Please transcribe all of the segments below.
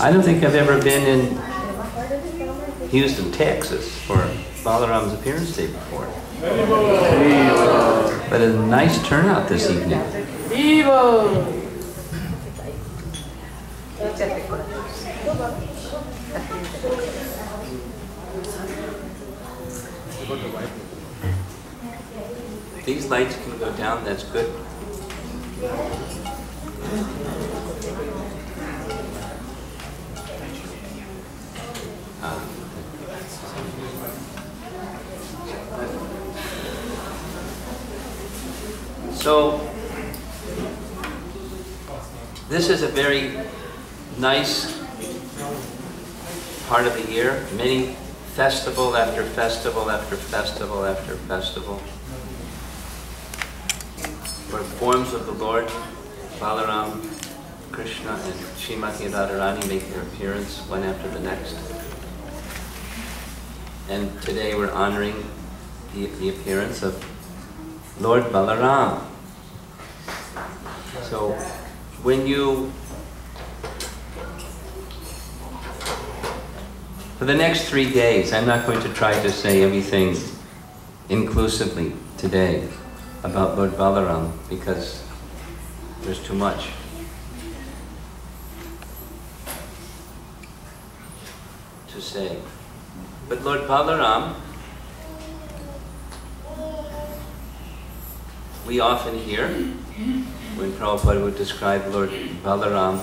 I don't think I've ever been in Houston, Texas for Balaram's appearance day before. But a nice turnout this evening. These lights can go down, that's good. So, this is a very nice part of the year. Many festival after festival after festival after festival, where forms of the Lord, Balaram, Krishna, and Srimati Radharani make their appearance one after the next. And today we're honoring the appearance of Lord Balaram. So when you, for the next 3 days, I'm not going to try to say everything inclusively today about Lord Balaram because there's too much. To say. But Lord Balaram, we often hear when Prabhupada would describe Lord Balaram,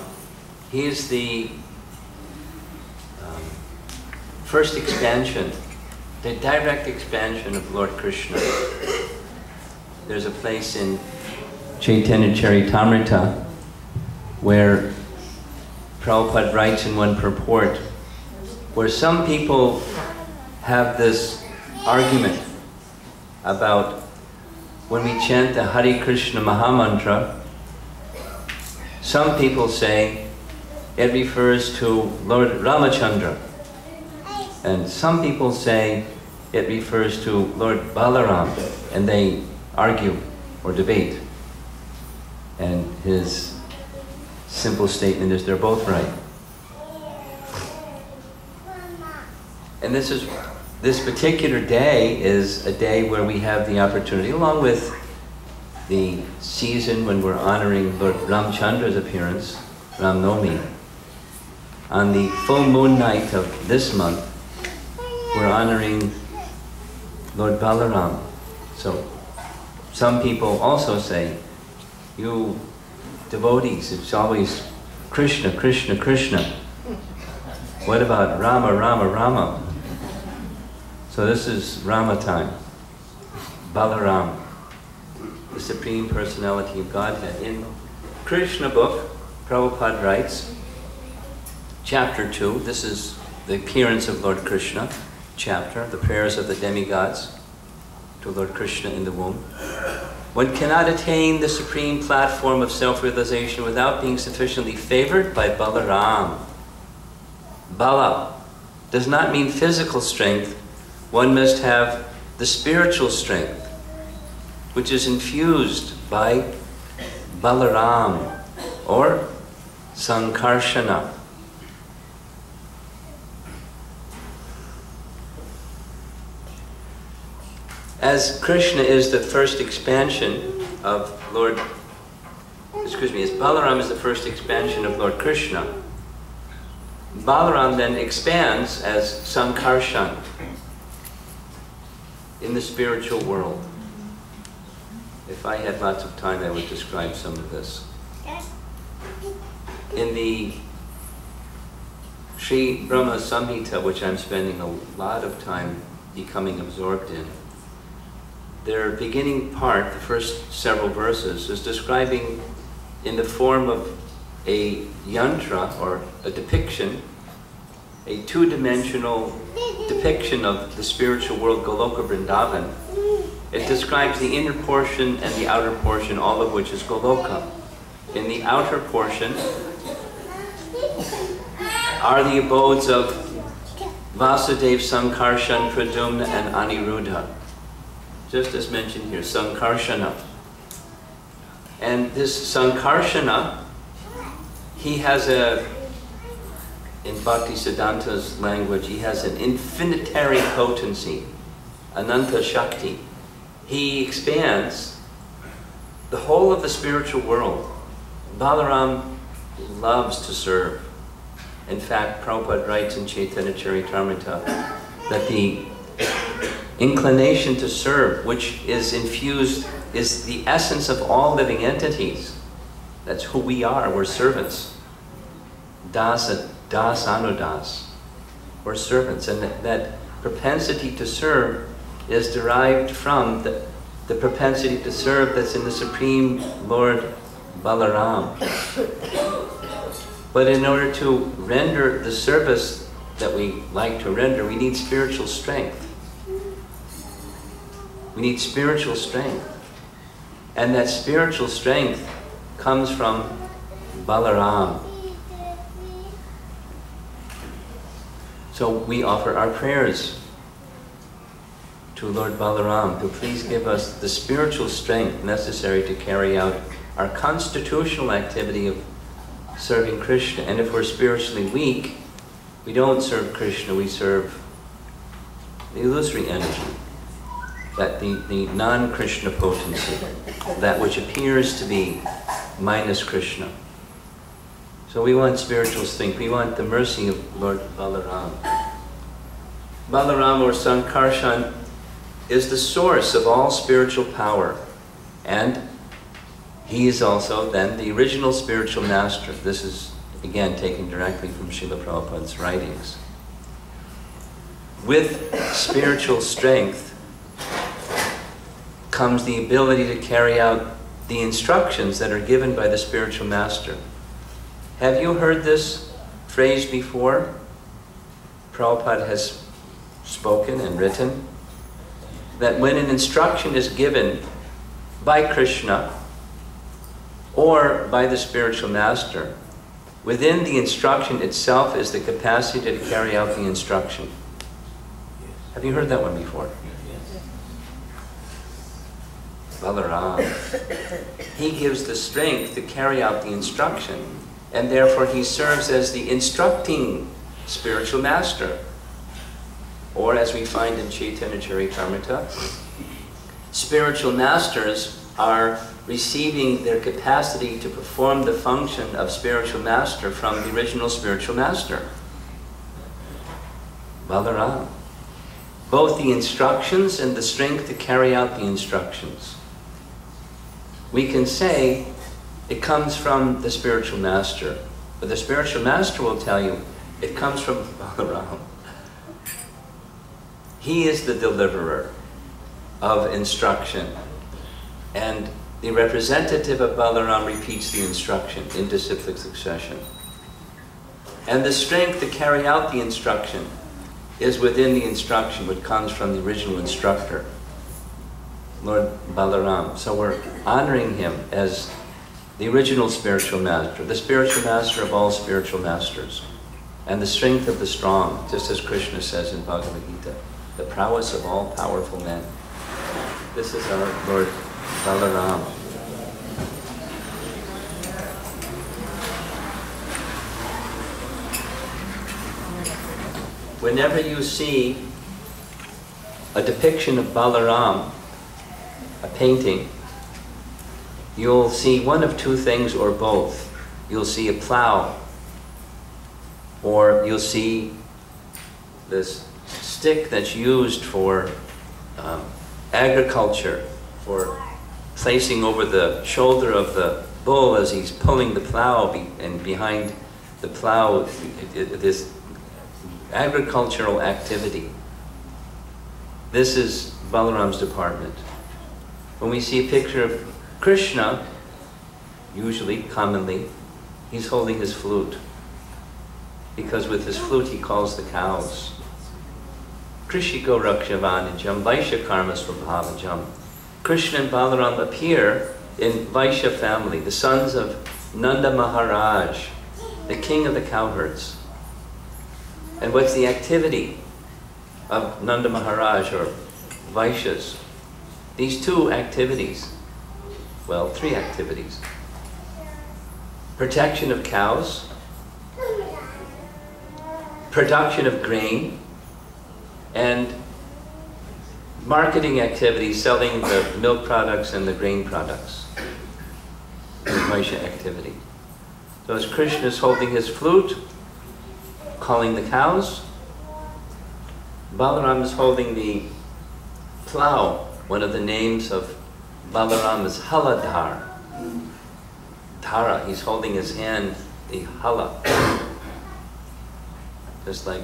he is the first expansion, the direct expansion of Lord Krishna. There's a place in Chaitanya Charitamrita where Prabhupada writes in one purport where some people have this argument about when we chant the Hare Krishna Mahamantra, some people say it refers to Lord Ramachandra, and some people say it refers to Lord Balaram, and they argue or debate. And his simple statement is they're both right. And this particular day is a day where we have the opportunity, along with the season when we're honoring Lord Ramchandra's appearance, Ram Navami. On the full moon night of this month, we're honoring Lord Balaram. So some people also say, you devotees, it's always Krishna, Krishna, Krishna. What about Rama, Rama, Rama? So this is Rama time. Balaram, the Supreme Personality of Godhead. In Krishna book, Prabhupada writes, chapter 2, this is the appearance of Lord Krishna, chapter, the prayers of the demigods to Lord Krishna in the womb. One cannot attain the supreme platform of self-realization without being sufficiently favored by Balaram. Bala does not mean physical strength. One must have the spiritual strength, which is infused by Balaram or Sankarshana. As Krishna is the first expansion of Lord, as Balaram is the first expansion of Lord Krishna, Balaram then expands as Sankarshan in the spiritual world. If I had lots of time, I would describe some of this. In the Sri Brahma Samhita, which I'm spending a lot of time becoming absorbed in, their beginning part, the first several verses, is describing in the form of a yantra, or a depiction, a two-dimensional depiction of the spiritual world, Goloka Vrindavan. It describes the inner portion and the outer portion, all of which is Goloka. In the outer portion are the abodes of Vasudeva, Sankarshan, Pradyumna, and Aniruddha. Just as mentioned here, Sankarshana. And this Sankarshana, he has in Bhaktisiddhanta's language, he has an infinitary potency, Ananta Shakti. He expands the whole of the spiritual world. Balaram loves to serve. In fact, Prabhupada writes in Chaitanya Charitamrita that the inclination to serve, which is infused, is the essence of all living entities. That's who we are. We're servants. Das anudas. We're servants. And that propensity to serve is derived from the propensity to serve that's in the Supreme Lord Balaram. But in order to render the service that we like to render, we need spiritual strength. We need spiritual strength. And that spiritual strength comes from Balaram. So we offer our prayers to Lord Balaram to please give us the spiritual strength necessary to carry out our constitutional activity of serving Krishna. And if we're spiritually weak, we don't serve Krishna, we serve the illusory energy, that the non-Krishna potency, that which appears to be minus Krishna. So we want spiritual strength. We want the mercy of Lord Balaram. Balaram, or Sankarshan, is the source of all spiritual power. And he is also then the original spiritual master. This is, again, taken directly from Srila Prabhupada's writings. With spiritual strength comes the ability to carry out the instructions that are given by the spiritual master. Have you heard this phrase before? Prabhupada has spoken and written that when an instruction is given by Krishna or by the spiritual master, within the instruction itself is the capacity to carry out the instruction. Have you heard that one before? Balaram. He gives the strength to carry out the instruction, and therefore he serves as the instructing spiritual master. Or as we find in Chaitanya Charitamrita, spiritual masters are receiving their capacity to perform the function of spiritual master from the original spiritual master, Balaram. Both the instructions and the strength to carry out the instructions. We can say it comes from the spiritual master, but the spiritual master will tell you it comes from Balaram. He is the deliverer of instruction, and the representative of Balaram repeats the instruction in disciplic succession. And the strength to carry out the instruction is within the instruction, which comes from the original instructor, Lord Balaram. So we're honoring him as the original spiritual master, the spiritual master of all spiritual masters, and the strength of the strong, just as Krishna says in Bhagavad Gita, the prowess of all powerful men. This is our Lord Balaram. Whenever you see a depiction of Balaram, a painting, you'll see one of two things or both. You'll see a plow, or you'll see this stick that's used for agriculture, for placing over the shoulder of the bull as he's pulling the plow, and behind the plow, this agricultural activity. This is Balaram's department. When we see a picture of Krishna, usually, commonly, he's holding his flute, because with his flute he calls the cows. Krishiko Rakshavanijam, Vaishya Karma Swabhavajam. Krishna and Balaram appear in Vaishya family, the sons of Nanda Maharaj, the king of the cowherds. And what's the activity of Nanda Maharaj, or Vaishyas? These two activities, well, three activities. Protection of cows, production of grain and marketing activities, selling the milk products and the grain products. Vaishya activity. So as Krishna is holding his flute, calling the cows, Balaram is holding the plow. One of the names of Balaram is Haladhar. Dhara, he's holding his hand, the hala. Just like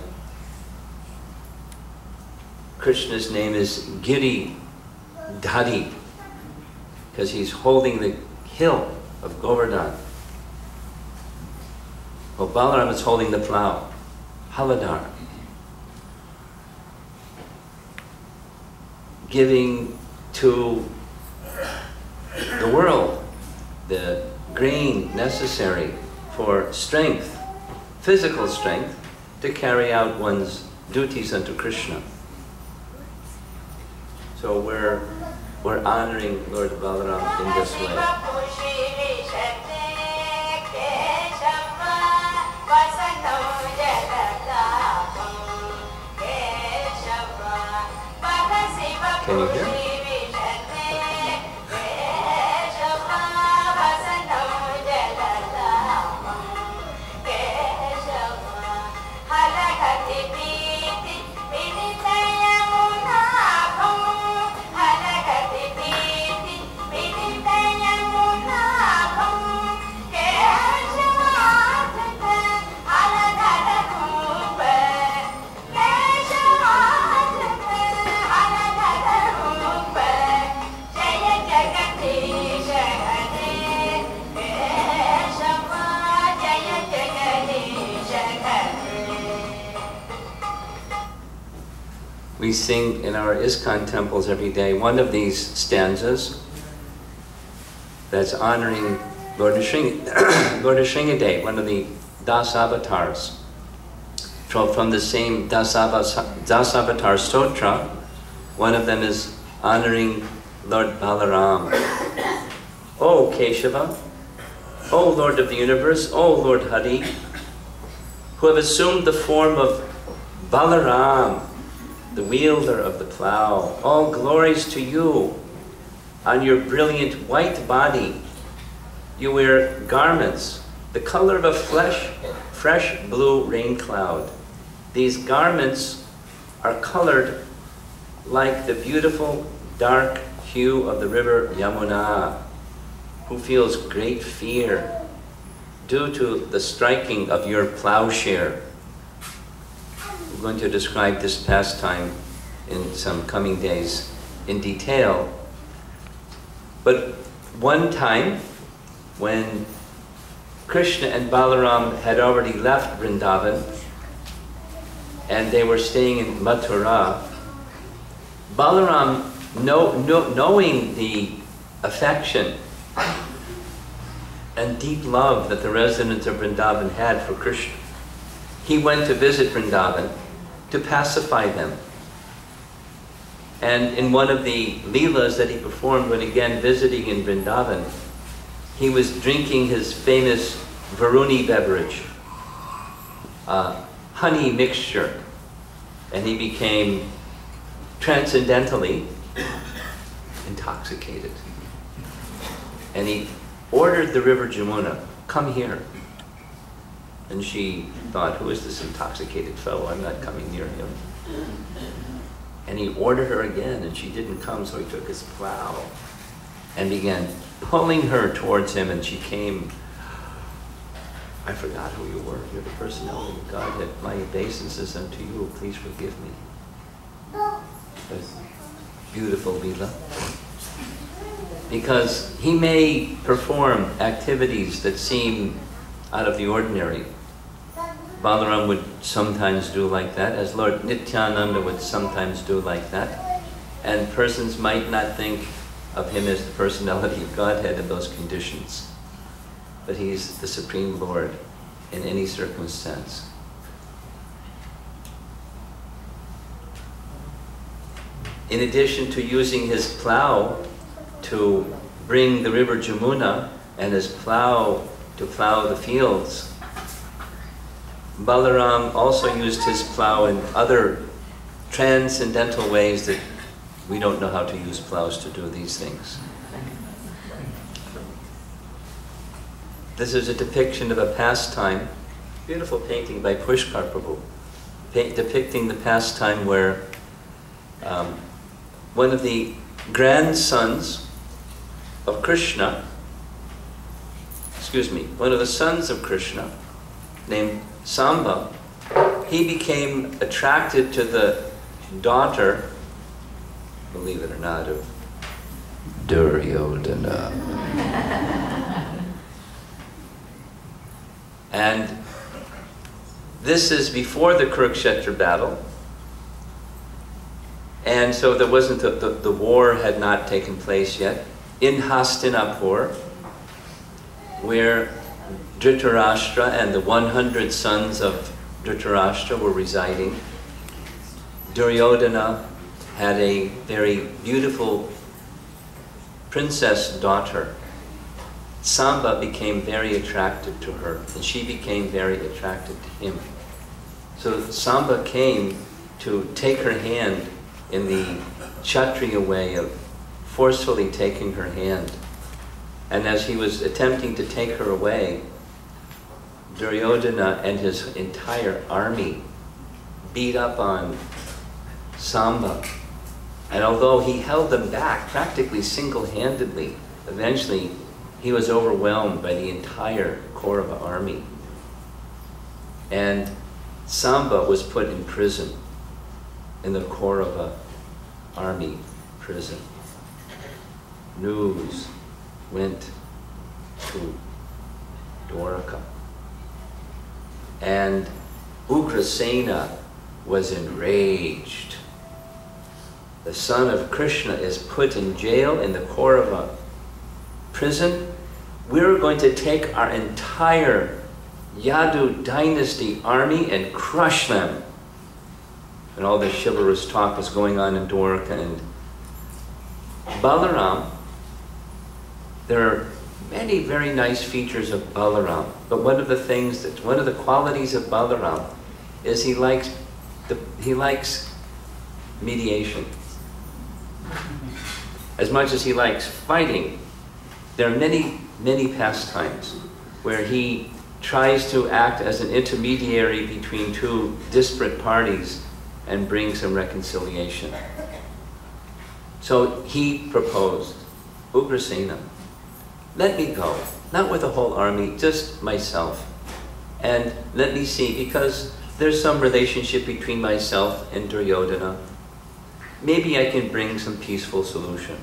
Krishna's name is Giri Dhari, because he's holding the hill of Govardhan. Well, Balaram is holding the plow, Haladhar. Giving to the world the grain necessary for strength, physical strength, to carry out one's duties unto Krishna. So we're honoring Lord Balaram in this way. Can you hear? We sing in our Iskcon temples every day one of these stanzas that's honoring Lord Nrsimha, one of the Dasavatars. From the same Dasavatar Stotra, one of them is honoring Lord Balaram. O Keshava, O Lord of the universe, O Lord Hari, who have assumed the form of Balaram, the wielder of the plow. All glories to you. On your brilliant white body, you wear garments, the color of a fresh blue rain cloud. These garments are colored like the beautiful dark hue of the river Yamuna, who feels great fear due to the striking of your plowshare. We're going to describe this pastime in some coming days in detail. But one time, when Krishna and Balaram had already left Vrindavan and they were staying in Mathura, Balaram, knowing the affection and deep love that the residents of Vrindavan had for Krishna, he went to visit Vrindavan to pacify them. And in one of the leelas that he performed when again visiting in Vrindavan, he was drinking his famous Varuni beverage, honey mixture, and he became transcendentally intoxicated. And he ordered the river Jamuna, come here. And she thought, who is this intoxicated fellow? I'm not coming near him. And he ordered her again, and she didn't come, so he took his plow and began pulling her towards him, and she came. I forgot who you were. You're the personality of Godhead. My obeisances unto you. Please forgive me. Beautiful Leela. Because he may perform activities that seem out of the ordinary. Balaram would sometimes do like that, as Lord Nityananda would sometimes do like that. And persons might not think of him as the personality of Godhead in those conditions. But he's the Supreme Lord in any circumstance. In addition to using his plow to bring the river Jamuna and his plow to plow the fields, Balaram also used his plow in other transcendental ways that we don't know how to use plows to do these things. This is a depiction of a pastime, beautiful painting by Pushkar Prabhu, depicting the pastime where one of the grandsons of Krishna, one of the sons of Krishna, named Samba, he became attracted to the daughter, believe it or not, of Duryodhana. And this is before the Kurukshetra battle. And so there wasn't, the war had not taken place yet. In Hastinapur, where Dhritarashtra and the 100 sons of Dhritarashtra were residing, Duryodhana had a very beautiful princess daughter. Samba became very attracted to her, and she became very attracted to him. So Samba came to take her hand in the Kshatriya way of forcefully taking her hand. And as he was attempting to take her away, Duryodhana and his entire army beat up on Samba. And although he held them back practically single-handedly, eventually he was overwhelmed by the entire Kaurava army. And Samba was put in prison, in the Kaurava army prison. News went to Dwarka. And Ugrasena was enraged. The son of Krishna is put in jail in the Kaurava prison. We're going to take our entire Yadu dynasty army and crush them. And all this chivalrous talk was going on in Dwarka. And Balaram, there are many very nice features of Balaram, but one of the qualities of Balaram is he likes mediation. As much as he likes fighting, there are many, many pastimes where he tries to act as an intermediary between two disparate parties and bring some reconciliation. So he proposed, Ugrasena, let me go, not with a whole army, just myself. And let me see, because there's some relationship between myself and Duryodhana, maybe I can bring some peaceful solution.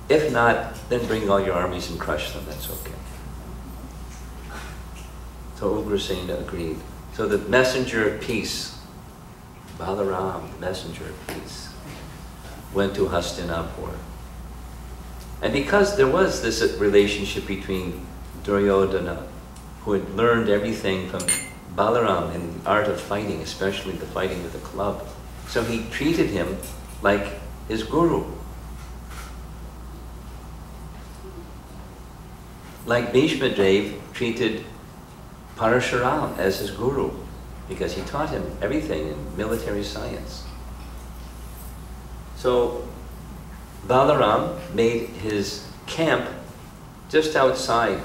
If not, then bring all your armies and crush them, that's okay. So Ugrasena agreed. So the messenger of peace, Balaram, the messenger of peace, went to Hastinapur. And because there was this relationship between Duryodhana, who had learned everything from Balaram in the art of fighting, especially the fighting with a club, so he treated him like his guru. Like Bhishma Dev treated Parashuram as his guru, because he taught him everything in military science. So Balaram made his camp just outside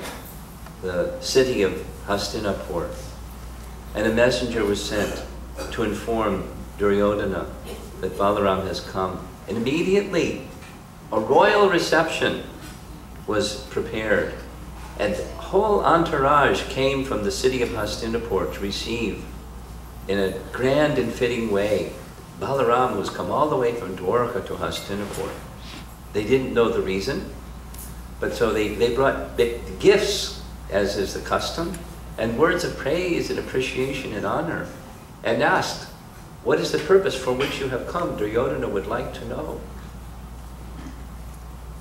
the city of Hastinapur, and a messenger was sent to inform Duryodhana that Balaram has come. And immediately a royal reception was prepared, and the whole entourage came from the city of Hastinapur to receive in a grand and fitting way Balaram, who's come all the way from Dwarka to Hastinapur. They didn't know the reason, but so they brought gifts, as is the custom, and words of praise and appreciation and honor, and asked, what is the purpose for which you have come? Duryodhana would like to know.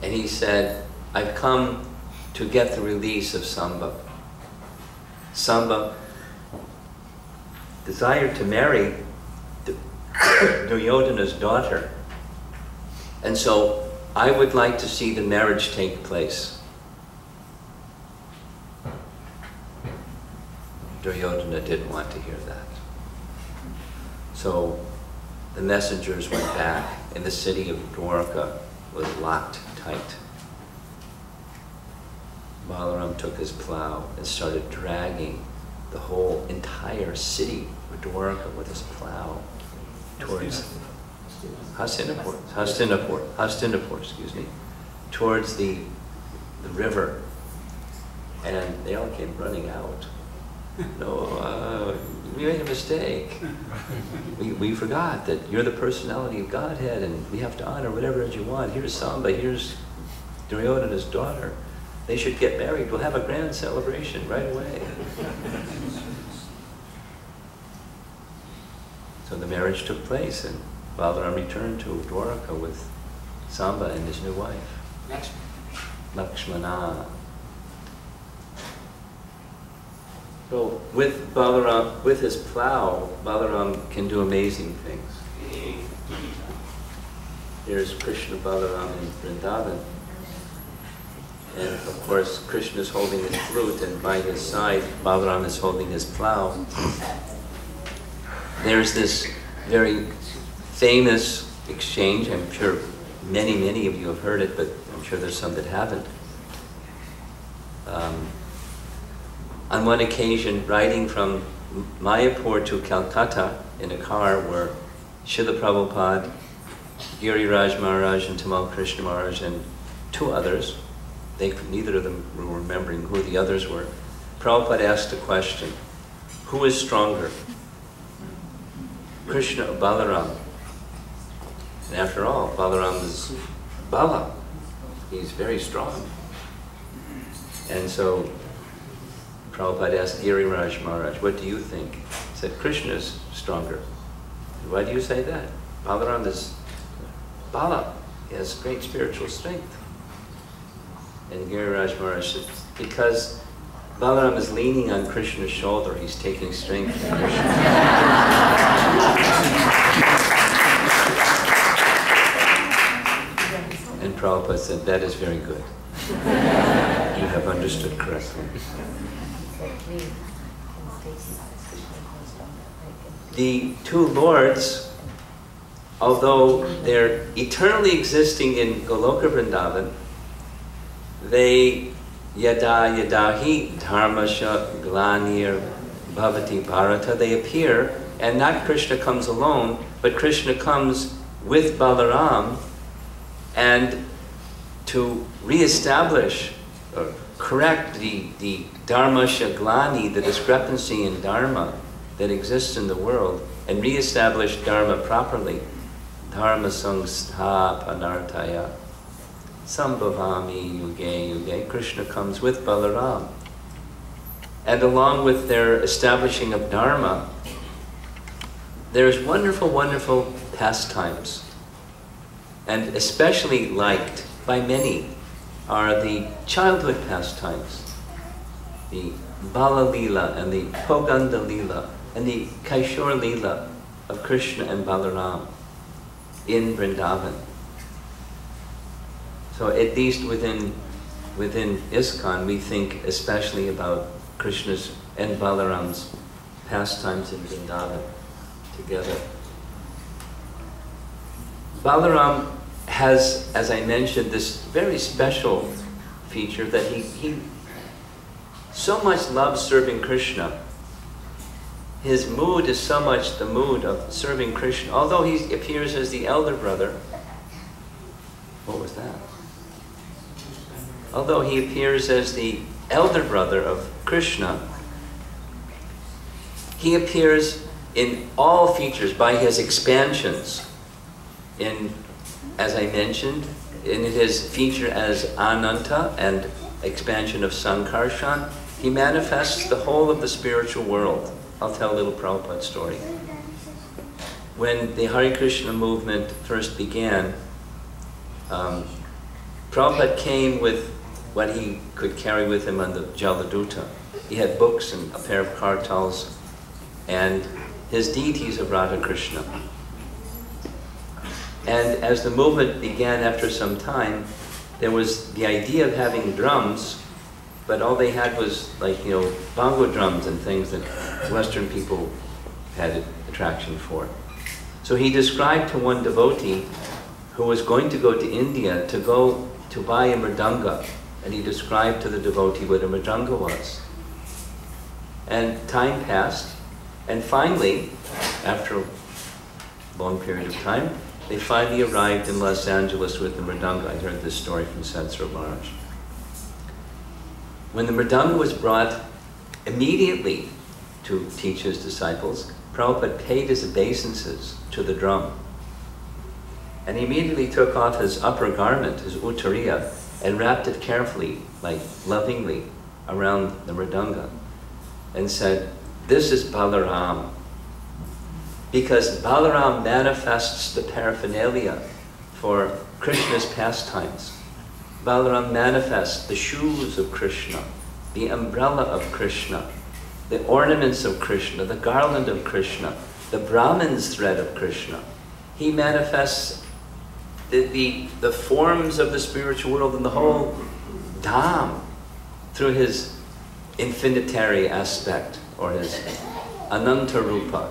And he said, I've come to get the release of Samba. Samba desired to marry Duryodhana's daughter. And so I would like to see the marriage take place. Duryodhana didn't want to hear that. So the messengers went back, and the city of Dwarka was locked tight. Balaram took his plow and started dragging the whole entire city of Dwarka with his plow towards Hastinapur, excuse me, towards the river. And they all came running out. No, we made a mistake. We forgot that you're the personality of Godhead and we have to honor whatever it is you want. Here's Samba, here's Duryodhana's daughter. They should get married. We'll have a grand celebration right away. So the marriage took place and Balaram returned to Dwarka with Samba and his new wife, Lakshmana. So with Balaram, with his plow, Balaram can do amazing things. Here's Krishna Balaram in Vrindavan. And of course, Krishna is holding his flute, and by his side, Balaram is holding his plow. There's this very famous exchange. I'm sure many of you have heard it, but I'm sure there's some that haven't. On one occasion, riding from Mayapur to Calcutta in a car were Srila Prabhupada, Giriraj Maharaj, and Tamal Krishna Maharaj, and two others. Neither of them were remembering who the others were. Prabhupada asked a question: who is stronger, Krishna or Balaram? And after all, Balaram is Bala. He's very strong. And so Prabhupada asked Giriraj Maharaj, what do you think? He said, Krishna is stronger. Why do you say that? Balaram is Bala. He has great spiritual strength. And Giriraj Maharaj said, because Balaram is leaning on Krishna's shoulder, he's taking strength from Krishna. And Prabhupada said, that is very good. You have understood correctly. The two lords, although they're eternally existing in Goloka Vrindavan, they yadahi dharmasya glanir bhavati bharata, they appear, and not Krishna comes alone, but Krishna comes with Balaram, and to reestablish or correct the dharmasya glani, the discrepancy in dharma that exists in the world, and reestablish dharma properly. Dharma sangsthapanartaya sambhavami yuge yuge. Krishna comes with Balaram. And along with their establishing of dharma, there's wonderful, wonderful pastimes. And especially liked by many are the childhood pastimes. The Bala Leela and the Poganda Leela and the Kaishor Leela of Krishna and Balaram in Vrindavan. So at least within Iskcon, we think especially about Krishna's and Balaram's pastimes in Vrindavan together. Balaram has, as I mentioned, this very special feature that he so much loves serving Krishna. His mood is so much the mood of serving Krishna. Although he appears as the elder brother, what was that? Although he appears as the elder brother of Krishna, he appears in all features by his expansions. As I mentioned, in his feature as Ananta and expansion of Sankarshan, he manifests the whole of the spiritual world. I'll tell a little Prabhupada story. When the Hare Krishna movement first began, Prabhupada came with what he could carry with him on the Jaladuta. He had books and a pair of kartals and his deities of Radha Krishna. And as the movement began after some time, there was the idea of having drums but all they had was like, you know, bongo drums and things that Western people had attraction for. So he described to one devotee who was going to go to India to go to buy a mridanga, and he described to the devotee what a mridanga was. And time passed, and finally, after a long period of time, they finally arrived in Los Angeles with the mridanga. I heard this story from Satsura Maharaj. When the mridanga was brought immediately to teach his disciples, Prabhupada paid his obeisances to the drum. And he immediately took off his upper garment, his uttariya, and wrapped it carefully, like lovingly, around the mridanga, and said, "This is Balaram." Because Balaram manifests the paraphernalia for Krishna's pastimes. Balaram manifests the shoes of Krishna, the umbrella of Krishna, the ornaments of Krishna, the garland of Krishna, the Brahman's thread of Krishna. He manifests the forms of the spiritual world and the whole dham through his infinitary aspect, or his ananta rupa,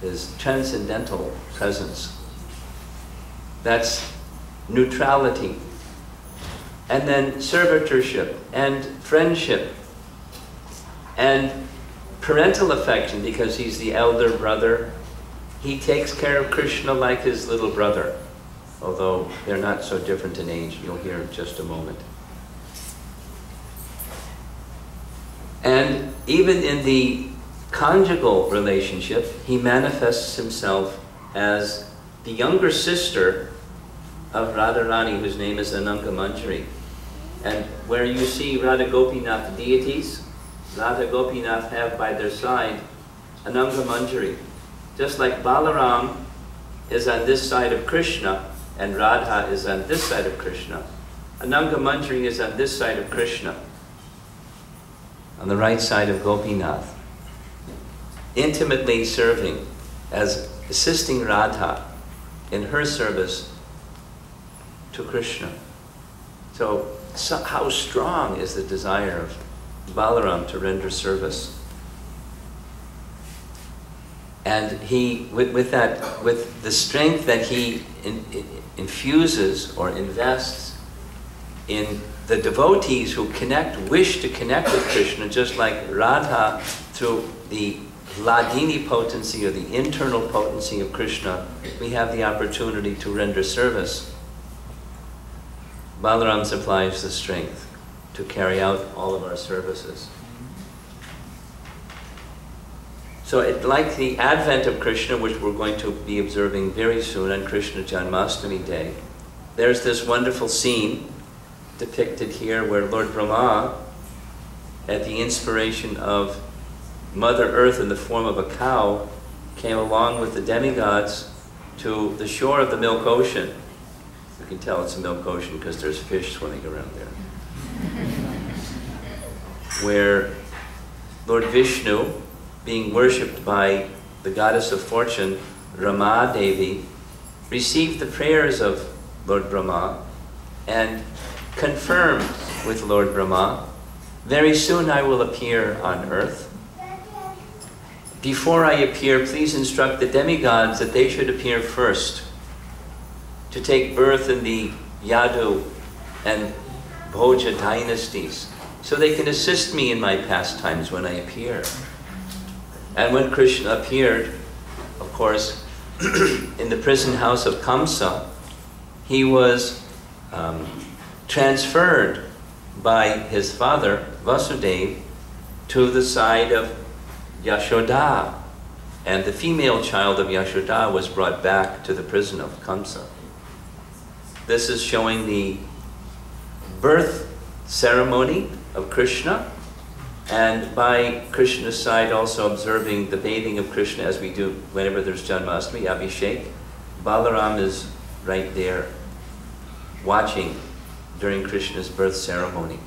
his transcendental presence. That's neutrality. And then servitorship and friendship and parental affection, because he's the elder brother. He takes care of Krishna like his little brother, although they're not so different in age. You'll hear in just a moment. And even in the conjugal relationship, he manifests himself as the younger sister of Radharani, whose name is Ananga Manjari. And where you see Radha Gopinath deities, Radha Gopinath have by their side Ananga Manjari. Just like Balaram is on this side of Krishna and Radha is on this side of Krishna, Ananga Manjari is on this side of Krishna, on the right side of Gopinath, intimately serving as assisting Radha in her service to Krishna. So how strong is the desire of Balaram to render service? And he, with the strength that he infuses or invests in the devotees who wish to connect with Krishna, just like Radha, through the Hladini potency or the internal potency of Krishna, we have the opportunity to render service. Balaram supplies the strength to carry out all of our services. So like the advent of Krishna, which we're going to be observing very soon on Krishna Janmashtami Day, there's this wonderful scene depicted here where Lord Brahma, at the inspiration of Mother Earth in the form of a cow, came along with the demigods to the shore of the Milk Ocean. You can tell it's a milk ocean because there's fish swimming around there. Where Lord Vishnu, being worshipped by the goddess of fortune, Rama Devi, received the prayers of Lord Brahma and confirmed with Lord Brahma, "Very soon I will appear on earth. Before I appear, please instruct the demigods that they should appear first, to take birth in the Yadu and Bhoja dynasties, so they can assist me in my pastimes when I appear." And when Krishna appeared, of course, in the prison house of Kamsa, he was transferred by his father, Vasudeva, to the side of Yashoda. And the female child of Yashoda was brought back to the prison of Kamsa. This is showing the birth ceremony of Krishna, and by Krishna's side also observing the bathing of Krishna as we do whenever there's Janmashtami, Abhishek. Balaram is right there watching during Krishna's birth ceremony.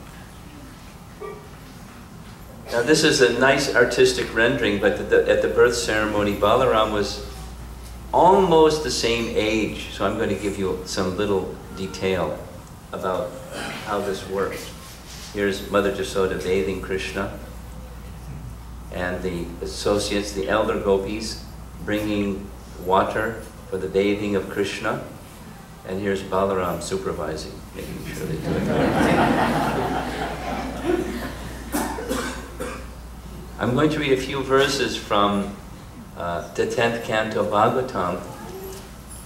Now this is a nice artistic rendering, but at the birth ceremony, Balaram was almost the same age. So I'm going to give you some little detail about how this works. Here's Mother Jasoda bathing Krishna, and the associates, the elder gopis, bringing water for the bathing of Krishna. And here's Balaram supervising, making sure they do it. I'm going to read a few verses from the 10th canto Bhagavatam,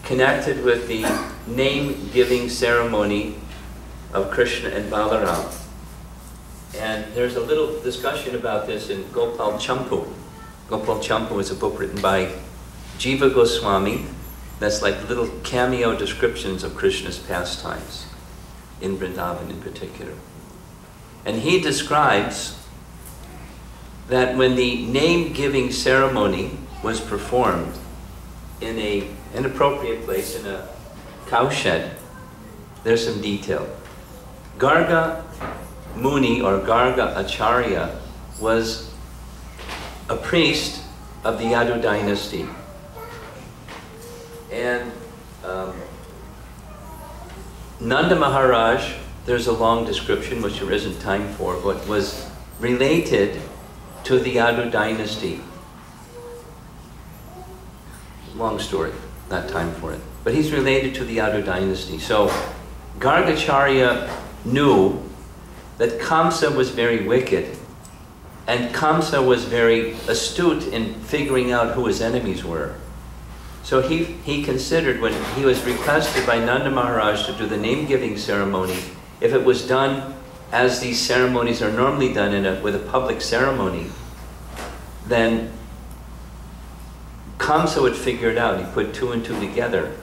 connected with the name-giving ceremony of Krishna and Balaram. And there's a little discussion about this in Gopal Champu. Gopal Champu is a book written by Jiva Goswami. That's like little cameo descriptions of Krishna's pastimes, in Vrindavan in particular. And he describes that when the name-giving ceremony was performed in an inappropriate place, in a cowshed, there's some detail. Garga Muni, or Garga Acharya, was a priest of the Yadu dynasty. And Nanda Maharaj, there's a long description which there isn't time for, but was related to the Yadu dynasty. Long story, not time for it. But he's related to the Yadu dynasty. So Gargacharya knew that Kamsa was very wicked, and Kamsa was very astute in figuring out who his enemies were. So he considered, when he was requested by Nanda Maharaj to do the name-giving ceremony, if it was done as these ceremonies are normally done with a public ceremony, then Kamsa would figure it out. He put two and two together.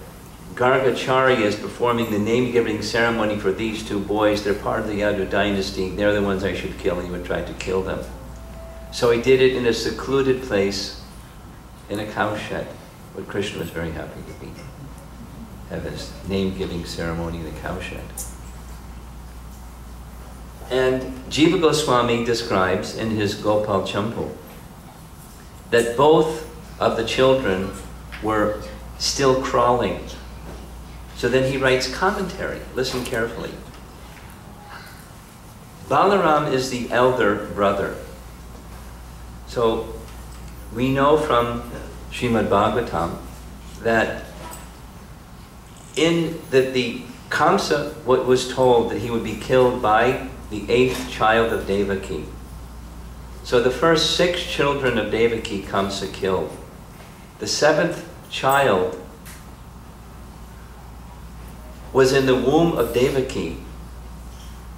Gargacharya is performing the name-giving ceremony for these two boys. They're part of the Yadu dynasty. They're the ones I should kill. He would try to kill them. So he did it in a secluded place, in a cowshed. But Krishna was very happy to have his name-giving ceremony in a cowshed. And Jiva Goswami describes in his Gopal Champu that both of the children were still crawling. So then he writes commentary. Listen carefully. Balaram is the elder brother. So we know from Srimad Bhagavatam that the Kamsa was told that he would be killed by the 8th child of Devaki. So the first 6 children of Devaki Kamsa killed. The 7th child was in the womb of Devaki,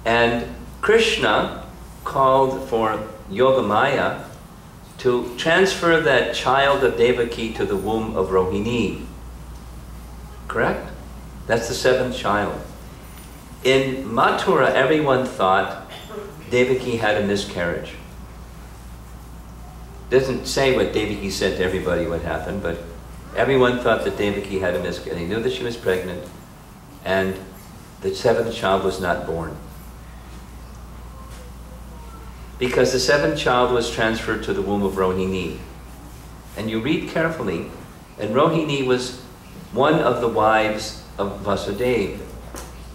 and Krishna called for Yogamaya to transfer that child of Devaki to the womb of Rohini. Correct? That's the 7th child. In Mathura, everyone thought Devaki had a miscarriage. Doesn't say what Devaki said to everybody what happened, but everyone thought that Devaki had a miscarriage. They knew that she was pregnant, and the 7th child was not born. Because the 7th child was transferred to the womb of Rohini. And you read carefully, and Rohini was one of the wives of Vasudeva.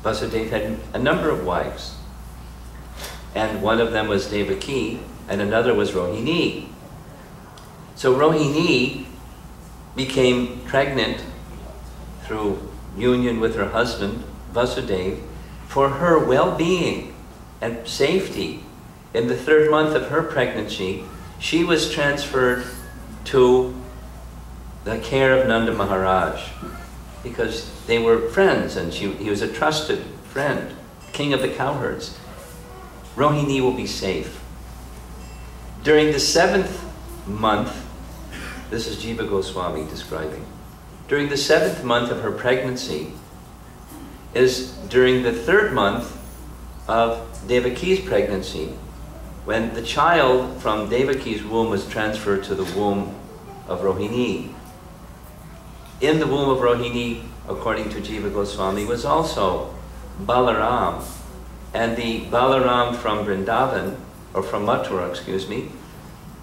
Vasudeva had a number of wives. And one of them was Devaki, and another was Rohini. So Rohini became pregnant through union with her husband, Vasudeva, for her well-being and safety. In the 3rd month of her pregnancy, she was transferred to the care of Nanda Maharaj, because they were friends, and he was a trusted friend, king of the cowherds. Rohini will be safe. During the 7th month, this is Jiva Goswami describing, during the 7th month of her pregnancy is during the 3rd month of Devaki's pregnancy, when the child from Devaki's womb was transferred to the womb of Rohini. In the womb of Rohini, according to Jiva Goswami, was also Balaram. And the Balaram from Vrindavan, or from Mathura, excuse me,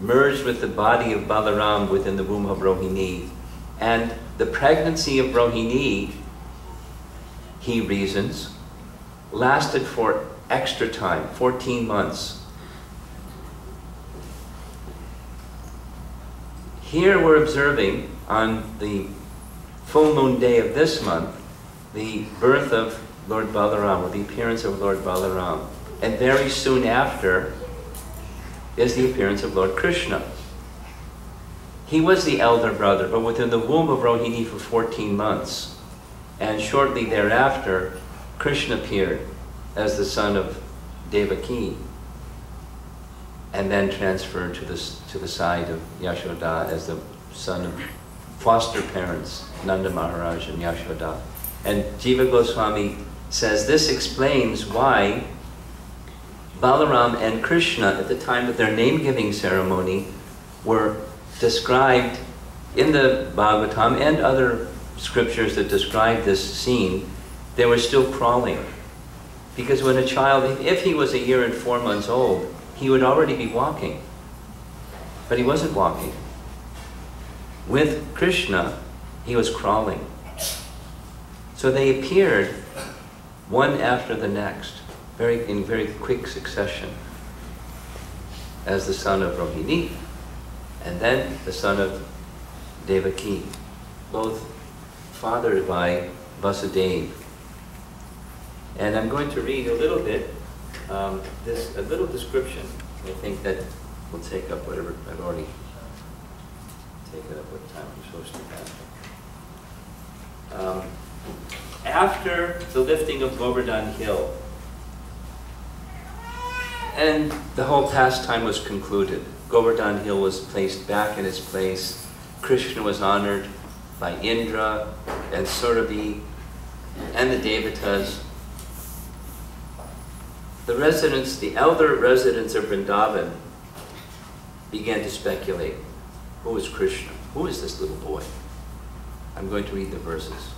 merged with the body of Balaram within the womb of Rohini. And the pregnancy of Rohini, he reasons, lasted for extra time, 14 months. Here we're observing on the full moon day of this month the birth of Lord Balaram, or the appearance of Lord Balaram. And very soon after is the appearance of Lord Krishna. He was the elder brother, but within the womb of Rohini for 14 months. And shortly thereafter, Krishna appeared as the son of Devaki, and then transferred to the side of Yashoda as the son of foster parents, Nanda Maharaj and Yashoda. And Jiva Goswami says this explains why Balaram and Krishna, at the time of their name-giving ceremony, were described in the Bhagavatam and other scriptures that describe this scene. They were still crawling. Because when a child, if he was 1 year and 4 months old, he would already be walking. But he wasn't walking. With Krishna, he was crawling. So they appeared one after the next, in very quick succession, as the son of Rohini, and then the son of Devaki, both fathered by Vasudeva. And I'm going to read a little bit, a little description. I think that will take up whatever I've already taken up, what time I'm supposed to have. After the lifting of Govardhan Hill, and the whole pastime was concluded. Govardhan Hill was placed back in its place. Krishna was honored by Indra and Surabhi and the Devatas. The elder residents of Vrindavan began to speculate. Who is Krishna? Who is this little boy? I'm going to read the verses.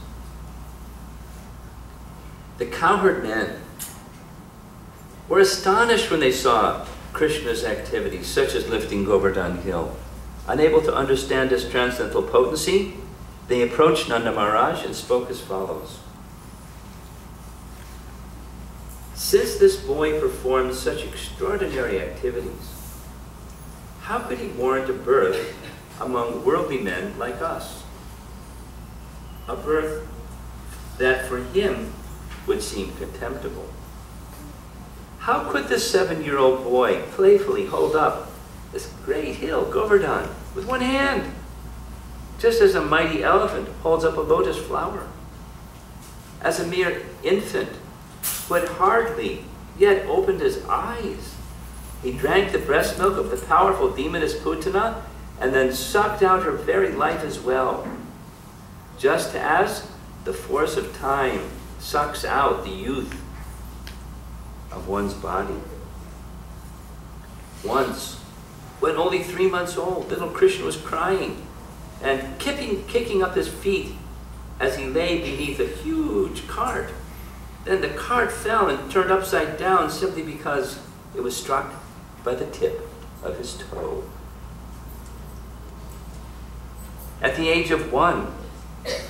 The cowherd men were astonished when they saw Krishna's activities, such as lifting Govardhan Hill. Unable to understand his transcendental potency, they approached Nanda Maharaj and spoke as follows. Since this boy performed such extraordinary activities, how could he warrant a birth among worldly men like us? A birth that for him would seem contemptible. How could this 7-year-old boy playfully hold up this great hill, Govardhan, with one hand, just as a mighty elephant holds up a lotus flower? As a mere infant who had hardly yet opened his eyes, he drank the breast milk of the powerful demoness Putana and then sucked out her very life as well, just as the force of time sucks out the youth of one's body. Once, when only 3 months old, little Krishna was crying and kicking up his feet as he lay beneath a huge cart. Then the cart fell and turned upside down simply because it was struck by the tip of his toe. At the age of 1,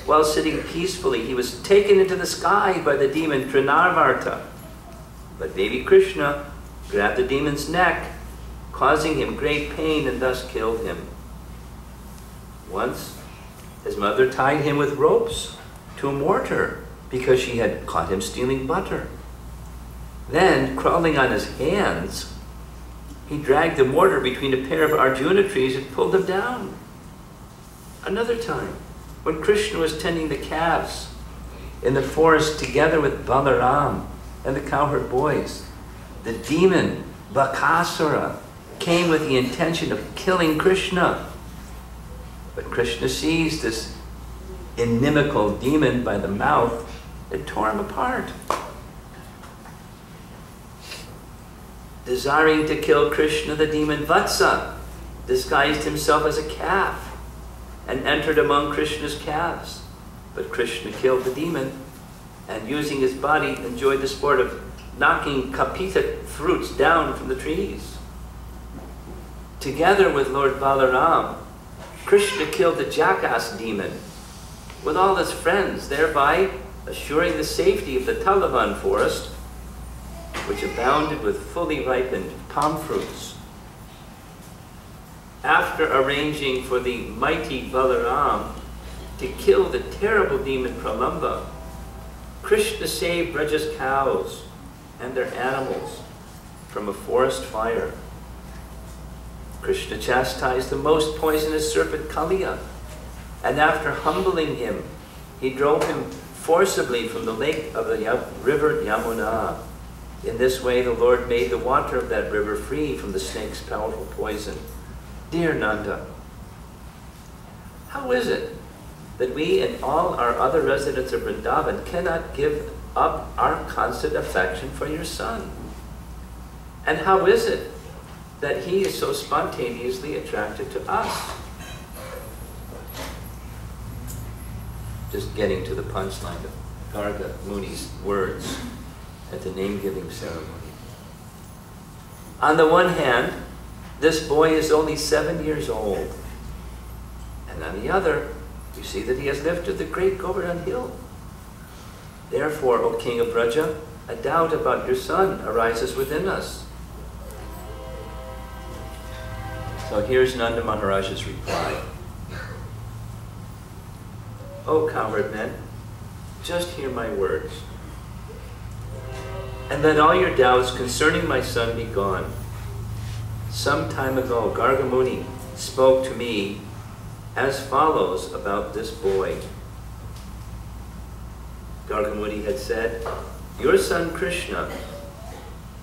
while sitting peacefully, he was taken into the sky by the demon Trinarvarta. But baby Krishna grabbed the demon's neck, causing him great pain, and thus killed him. Once, his mother tied him with ropes to a mortar because she had caught him stealing butter. Then, crawling on his hands, he dragged the mortar between a pair of Arjuna trees and pulled them down. Another time, when Krishna was tending the calves in the forest together with Balaram and the cowherd boys, the demon Bakasura came with the intention of killing Krishna. But Krishna seized this inimical demon by the mouth and tore him apart. Desiring to kill Krishna, the demon Vatsa disguised himself as a calf and entered among Krishna's calves. But Krishna killed the demon, and using his body enjoyed the sport of knocking kapita fruits down from the trees. Together with Lord Balaram, Krishna killed the jackass demon with all his friends, thereby assuring the safety of the Talavan forest which abounded with fully ripened palm fruits. After arranging for the mighty Balaram to kill the terrible demon Pralamba, Krishna saved Braja's cows and their animals from a forest fire. Krishna chastised the most poisonous serpent Kaliya, and after humbling him, he drove him forcibly from the lake of the river Yamuna. In this way, the Lord made the water of that river free from the snake's powerful poison. Dear Nanda, how is it that we and all our other residents of Vrindavan cannot give up our constant affection for your son? And how is it that he is so spontaneously attracted to us? Just getting to the punchline of Garga Muni's words at the name-giving ceremony. On the one hand, this boy is only 7 years old. And on the other, you see that he has lifted the great Govardhan hill. Therefore, O King of Braja, a doubt about your son arises within us. So here's Nanda Maharaj's reply. O cowherd men, just hear my words, and let all your doubts concerning my son be gone. Some time ago, Garga Muni spoke to me as follows about this boy. Garga Muni had said, your son Krishna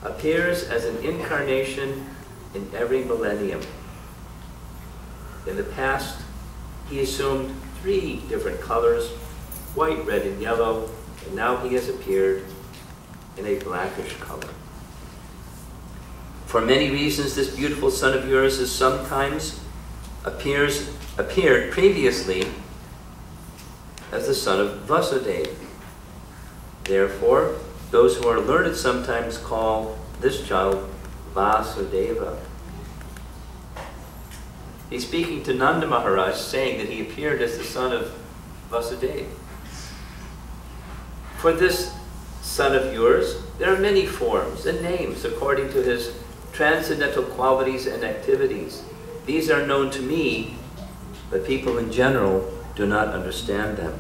appears as an incarnation in every millennium. In the past, he assumed 3 different colors, white, red, and yellow, and now he has appeared in a blackish color. For many reasons, this beautiful son of yours has sometimes appeared previously as the son of Vasudeva. Therefore, those who are learned sometimes call this child Vasudeva. He's speaking to Nanda Maharaj, saying that he appeared as the son of Vasudeva. For this son of yours, there are many forms and names according to his transcendental qualities and activities. These are known to me, but people in general do not understand them.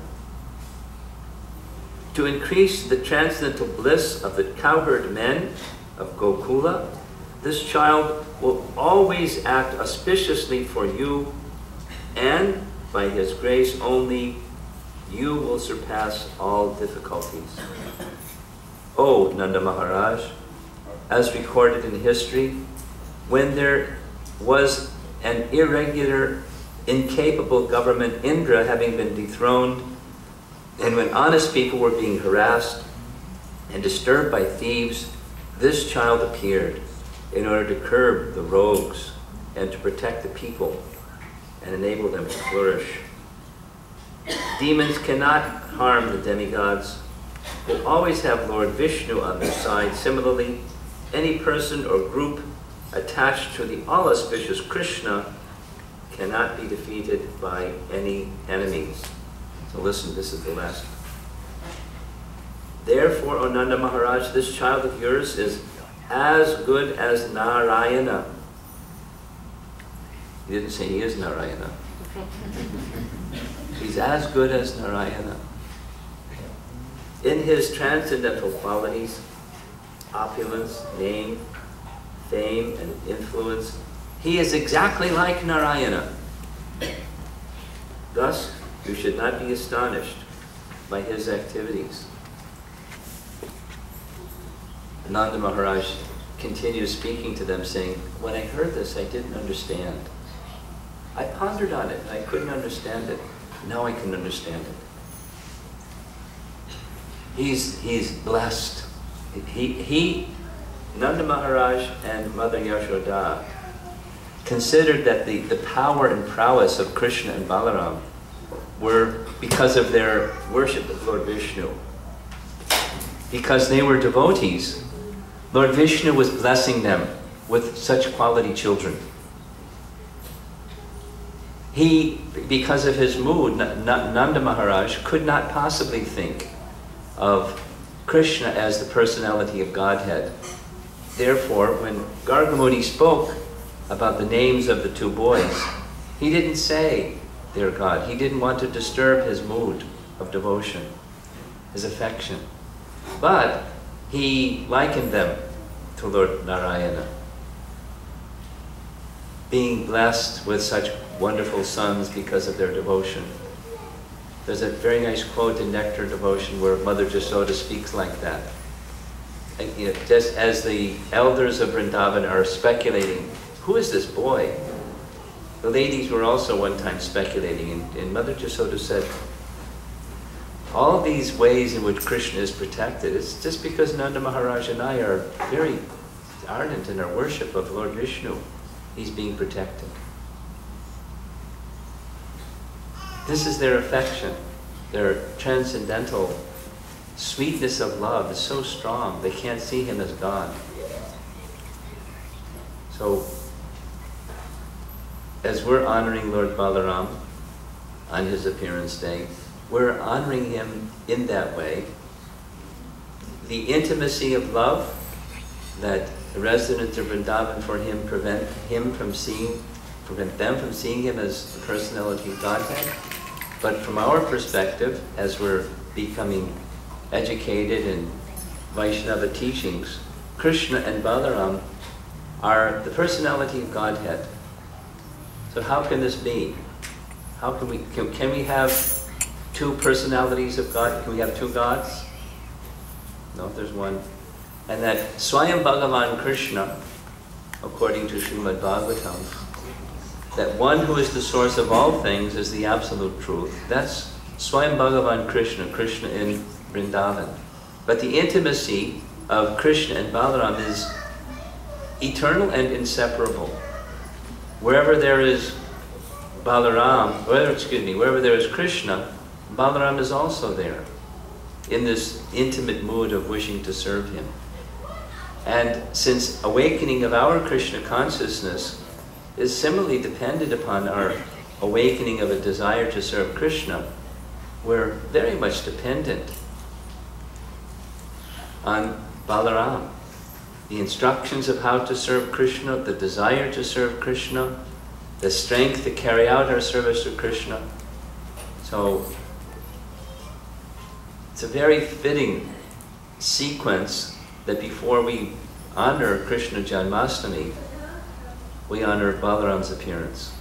To increase the transcendental bliss of the cowherd men of Gokula, this child will always act auspiciously for you, and by his grace only, you will surpass all difficulties. O Nanda Maharaj, as recorded in history, when there was an irregular, incapable government, Indra having been dethroned, and when honest people were being harassed and disturbed by thieves, this child appeared in order to curb the rogues and to protect the people and enable them to flourish. Demons cannot harm the demigods, who always have Lord Vishnu on their side. Similarly, any person or group attached to the all-auspicious Krishna cannot be defeated by any enemies. So listen, this is the last. Therefore, O Nanda Maharaj, this child of yours is as good as Narayana. He didn't say he is Narayana. He's as good as Narayana. In his transcendental qualities, opulence, name, fame, and influence, he is exactly like Narayana. Thus, you should not be astonished by his activities. Nanda Maharaj continues speaking to them, saying, when I heard this, I didn't understand. I pondered on it, and I couldn't understand it. Now I can understand it. He's blessed. Nanda Maharaj and Mother Yashoda considered that the power and prowess of Krishna and Balaram were because of their worship of Lord Vishnu. Because they were devotees, Lord Vishnu was blessing them with such quality children. Because of his mood, Nanda Maharaj could not possibly think of Krishna as the personality of Godhead. Therefore, when Gargamuni spoke about the names of the two boys, he didn't say they're God. He didn't want to disturb his mood of devotion, his affection. But he likened them to Lord Narayana, being blessed with such wonderful sons because of their devotion. There's a very nice quote in Nectar Devotion where Mother Jasoda speaks like that. And, you know, just as the elders of Vrindavan are speculating, who is this boy? The ladies were also one time speculating, and Mother Jasoda said, all these ways in which Krishna is protected, it's just because Nanda Maharaj and I are very ardent in our worship of Lord Vishnu. He's being protected. This is their affection. Their transcendental sweetness of love is so strong, they can't see him as God. So, as we're honoring Lord Balaram on his appearance day, we're honoring him in that way. The intimacy of love that the residents of Vrindavan for him prevent them from seeing him as the personality of Godhead. But from our perspective, as we're becoming educated in Vaishnava teachings, Krishna and Balaram are the personality of Godhead. So how can this be? How can we have two personalities of God? Can we have two gods? No, there's one. And that Swayam Bhagavan Krishna, according to Srimad Bhagavatam, that one who is the source of all things is the absolute truth. That's Swayam Bhagavan Krishna, Krishna in Vrindavan. But the intimacy of Krishna and Balaram is eternal and inseparable. Wherever there is Balaram, wherever there is Krishna, Balaram is also there, in this intimate mood of wishing to serve him. And since awakening of our Krishna consciousness is similarly dependent upon our awakening of a desire to serve Krishna, we're very much dependent on Balaram. The instructions of how to serve Krishna, the desire to serve Krishna, the strength to carry out our service to Krishna. So it's a very fitting sequence that before we honor Krishna Janmashtami, we honor Balaram's appearance.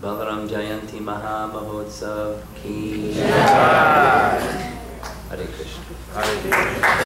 Balaram Jayanti Maha Mahotsav Ki Jai. Hare Krishna. Hare Krishna.